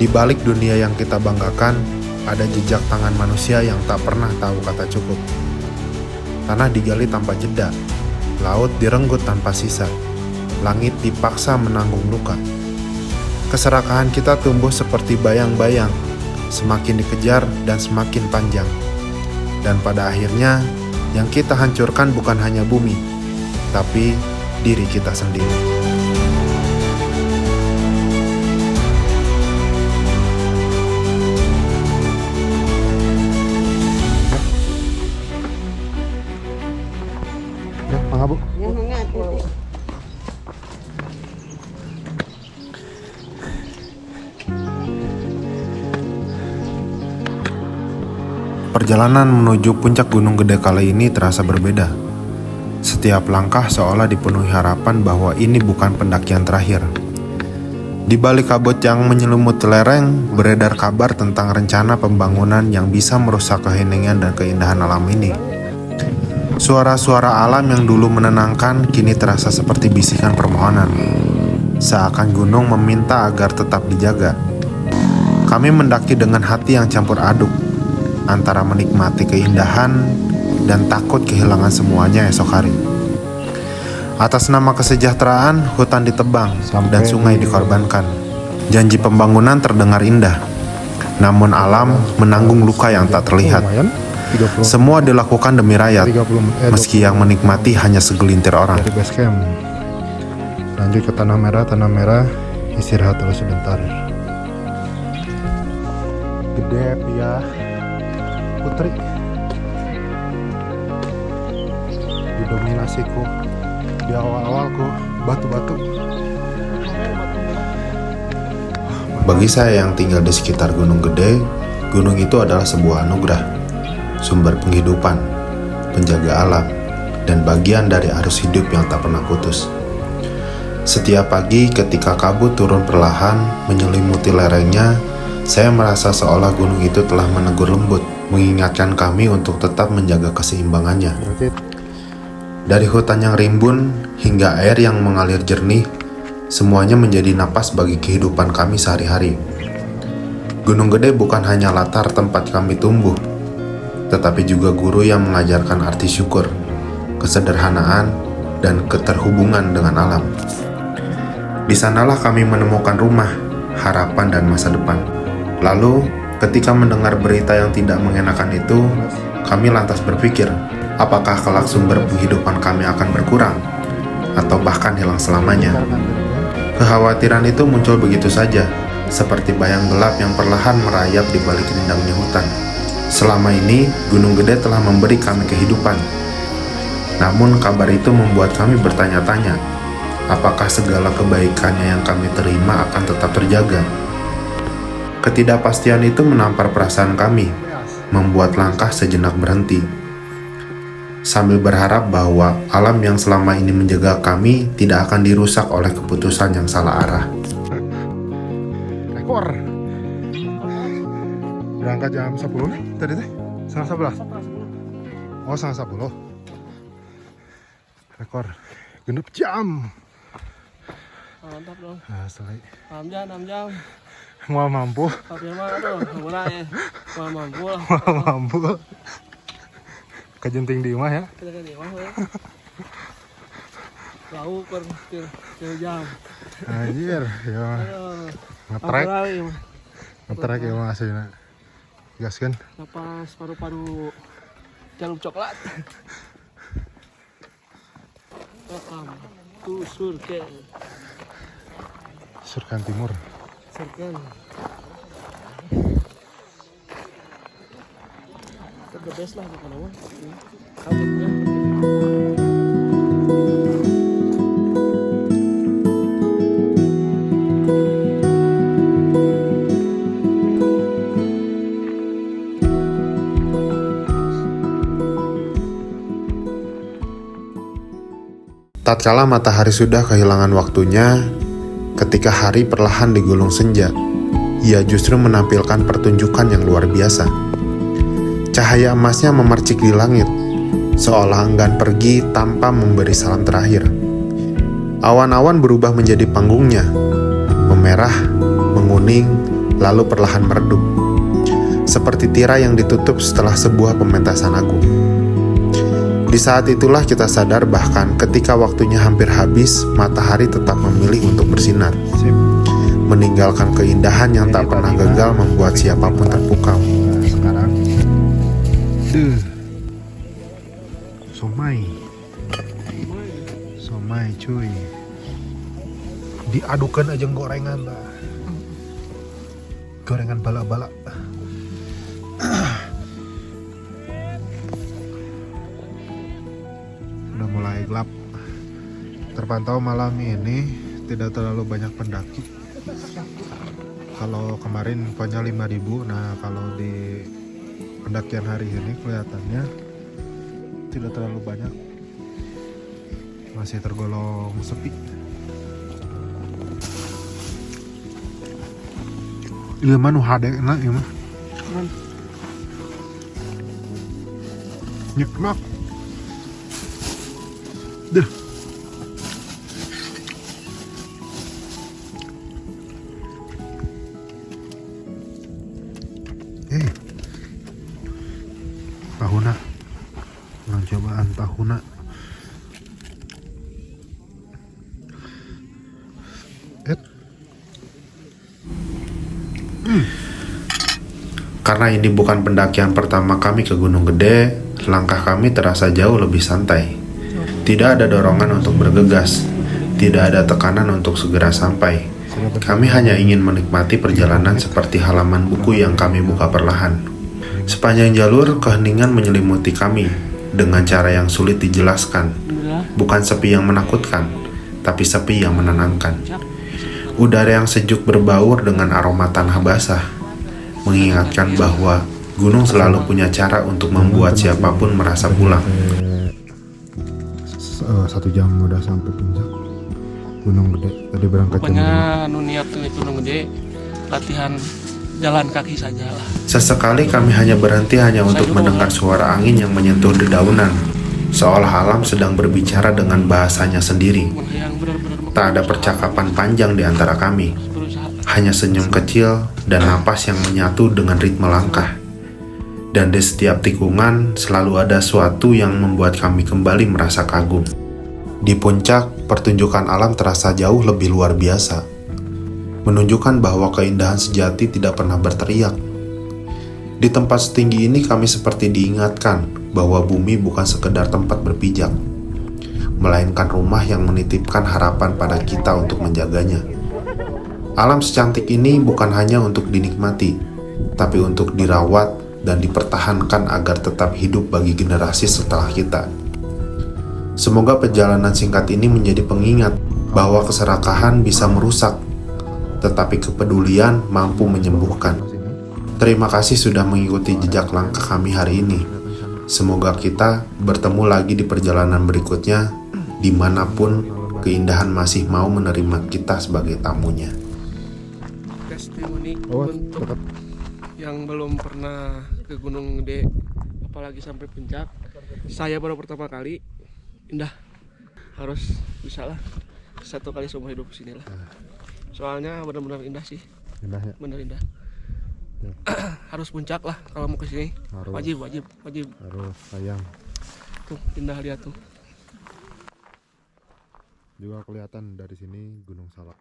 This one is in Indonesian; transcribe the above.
Di balik dunia yang kita banggakan, ada jejak tangan manusia yang tak pernah tahu kata cukup. Tanah digali tanpa jeda, laut direnggut tanpa sisa, langit dipaksa menanggung luka. Keserakahan kita tumbuh seperti bayang-bayang, semakin dikejar dan semakin panjang. Dan pada akhirnya, yang kita hancurkan bukan hanya bumi, tapi diri kita sendiri. Bu. Perjalanan menuju puncak Gunung Gede kali ini terasa berbeda. Setiap langkah seolah dipenuhi harapan bahwa ini bukan pendakian terakhir. Di balik kabut yang menyelimut lereng, beredar kabar tentang rencana pembangunan yang bisa merusak keheningan dan keindahan alam ini. Suara-suara alam yang dulu menenangkan kini terasa seperti bisikan permohonan. Seakan gunung meminta agar tetap dijaga. Kami mendaki dengan hati yang campur aduk, antara menikmati keindahan dan takut kehilangan semuanya esok hari. Atas nama kesejahteraan, hutan ditebang dan sungai dikorbankan. Janji pembangunan terdengar indah, namun alam menanggung luka yang tak terlihat. Semua dilakukan demi rakyat, meski yang menikmati hanya segelintir orang. Dari base camp lanjut ke Tanah Merah istirahat dulu sebentar. Gede ya Putri, didominasiku di awal-awalku batu-batu. Bagi saya yang tinggal di sekitar Gunung Gede, gunung itu adalah sebuah anugerah, sumber penghidupan, penjaga alam, dan bagian dari arus hidup yang tak pernah putus. Setiap pagi ketika kabut turun perlahan menyelimuti lerengnya, saya merasa seolah gunung itu telah menegur lembut, mengingatkan kami untuk tetap menjaga keseimbangannya. Dari hutan yang rimbun hingga air yang mengalir jernih, semuanya menjadi napas bagi kehidupan kami sehari-hari. Gunung Gede bukan hanya latar tempat kami tumbuh, tetapi juga guru yang mengajarkan arti syukur, kesederhanaan, dan keterhubungan dengan alam. Di sanalah kami menemukan rumah, harapan, dan masa depan. Lalu, ketika mendengar berita yang tidak mengenakan itu, kami lantas berpikir, apakah kelak sumber penghidupan kami akan berkurang, atau bahkan hilang selamanya. Kekhawatiran itu muncul begitu saja, seperti bayang gelap yang perlahan merayap di balik rindangnya hutan. Selama ini, Gunung Gede telah memberi kami kehidupan. Namun kabar itu membuat kami bertanya-tanya, apakah segala kebaikannya yang kami terima akan tetap terjaga? Ketidakpastian itu menampar perasaan kami, membuat langkah sejenak berhenti. Sambil berharap bahwa alam yang selama ini menjaga kami tidak akan dirusak oleh keputusan yang salah arah. Rekor. Berangkat jam 10 nih tadi teh? Setengah 11? Oh, setengah 10. Rekor genep jam. Mantap dong. Nah, selesai. 6 jam. Mau mampu. Tapi mah tuh, murah ya. Mau mampu lah. Mau mampu. Kejenting di imah ya. Kita kan di mana ya? Lauk per jam. Anjir, ya. Aduh. Ngetrek. Apalagi, Ngetrek ya mah aslinya. Gas kan? napas paru-paru jalur coklat. Rekam. Tuh surken. Surkan Timur. Surken. The best lah bukan apa. Kabutnya. Tatkala matahari sudah kehilangan waktunya, ketika hari perlahan digulung senja, ia justru menampilkan pertunjukan yang luar biasa. Cahaya emasnya memercik di langit, seolah enggan pergi tanpa memberi salam terakhir. Awan-awan berubah menjadi panggungnya, memerah, menguning, lalu perlahan meredup, seperti tirai yang ditutup setelah sebuah pementasan agung. Di saat itulah kita sadar bahkan ketika waktunya hampir habis, matahari tetap memilih untuk bersinar, Sip. meninggalkan keindahan yang tak pernah gagal membuat siapapun terpukau. Sekarang somai cuy, diadukan aja gorengan lah, gorengan bala-bala. Udah mulai gelap. Terpantau malam ini tidak terlalu banyak pendaki. Kalau kemarin infonya 5.000, nah kalau di pendakian hari ini kelihatannya tidak terlalu banyak, masih tergolong sepi. Iya mah nu hade enak ya mah. Nyeknak. Deh. Tahuna. Ulang cobaan tahuna. Karena ini bukan pendakian pertama kami ke Gunung Gede, langkah kami terasa jauh lebih santai. Tidak ada dorongan untuk bergegas, tidak ada tekanan untuk segera sampai. Kami hanya ingin menikmati perjalanan seperti halaman buku yang kami buka perlahan. Sepanjang jalur, keheningan menyelimuti kami dengan cara yang sulit dijelaskan. Bukan sepi yang menakutkan, tapi sepi yang menenangkan. Udara yang sejuk berbaur dengan aroma tanah basah, mengingatkan bahwa gunung selalu punya cara untuk membuat siapapun merasa pulang. 1 jam udah sampai puncak Gunung Gede. Tadi berangkat Pokoknya anu niat tuh Gunung Gede latihan jalan kaki saja lah. Sesekali kami hanya berhenti hanya untuk mendengar suara angin yang menyentuh dedaunan, seolah alam sedang berbicara dengan bahasanya sendiri. Yang benar-benar Tak ada percakapan panjang di antara kami, berusaha. hanya senyum kecil dan napas yang menyatu dengan ritme langkah. Dan di setiap tikungan selalu ada sesuatu yang membuat kami kembali merasa kagum. Di puncak, pertunjukan alam terasa jauh lebih luar biasa, menunjukkan bahwa keindahan sejati tidak pernah berteriak. Di tempat setinggi ini kami seperti diingatkan bahwa bumi bukan sekedar tempat berpijak, melainkan rumah yang menitipkan harapan pada kita untuk menjaganya. Alam secantik ini bukan hanya untuk dinikmati, tapi untuk dirawat dan dipertahankan agar tetap hidup bagi generasi setelah kita. Semoga perjalanan singkat ini menjadi pengingat bahwa keserakahan bisa merusak, tetapi kepedulian mampu menyembuhkan. Terima kasih sudah mengikuti jejak langkah kami hari ini. Semoga kita bertemu lagi di perjalanan berikutnya, dimanapun keindahan masih mau menerima kita sebagai tamunya. Testimoni Oh, untuk tetap. yang belum pernah ke Gunung Gede, apalagi sampai puncak. Saya baru pertama kali, indah. Harus bisa lah 1 kali seumur hidup kesini lah. Soalnya benar-benar indah sih, Indah ya. benar indah. Ya. Harus puncak lah kalau mau kesini. Harus. Wajib. Harus sayang. Tuh indah, lihat tuh. Juga kelihatan dari sini Gunung Salak.